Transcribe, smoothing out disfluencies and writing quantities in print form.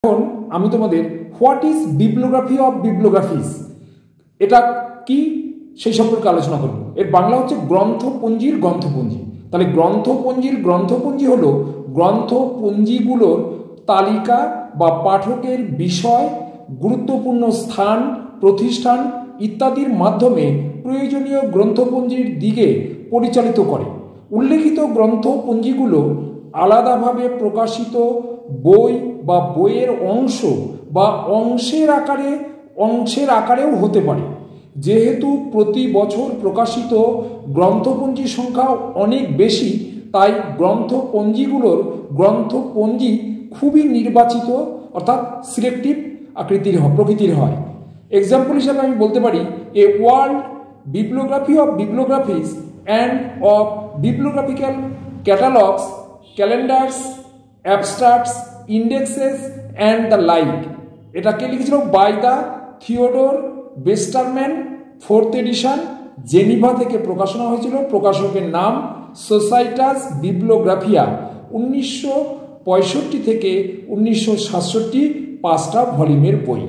এখন আমি তোমাদের হোয়াট ইজ বিবলিওগ্রাফি অফ বিবলিওগ্রাফিস এটা কি সেই সম্পর্কে আলোচনা করব। এর বাংলা হচ্ছে গ্রন্থপঞ্জির গ্রন্থপঞ্জি। তাহলে গ্রন্থপঞ্জির গ্রন্থপঞ্জি হলো গ্রন্থপঞ্জিগুলোর তালিকা বা পাঠকের বিষয়, গুরুত্বপূর্ণ স্থান, প্রতিষ্ঠান ইত্যাদির মাধ্যমে প্রয়োজনীয় গ্রন্থপঞ্জির দিকে পরিচালিত করে। উল্লেখিত গ্রন্থপঞ্জিগুলো আলাদাভাবে প্রকাশিত বই বা বইয়ের অংশ বা অংশের আকারেও হতে পারে। যেহেতু প্রতি বছর প্রকাশিত গ্রন্থপঞ্জির সংখ্যা অনেক বেশি, তাই গ্রন্থপঞ্জি খুবই নির্বাচিত অর্থাৎ সিলেক্টিভ প্রকৃতির হয়। এক্সাম্পল হিসাবে আমি বলতে পারি a world bibliography of bibliographies and of bibliographical catalogues, calendars, abstracts, indexes and the like. এটাকে লিখেছিল by the Theodore Besterman, 4th edition, Geneva থেকে প্রকাশনা হয়েছিল। প্রকাশকের নাম সোসাইটাস বিবলিওগ্রাফিয়া, 1965 থেকে 1967, 5টা ভলিউমের বই।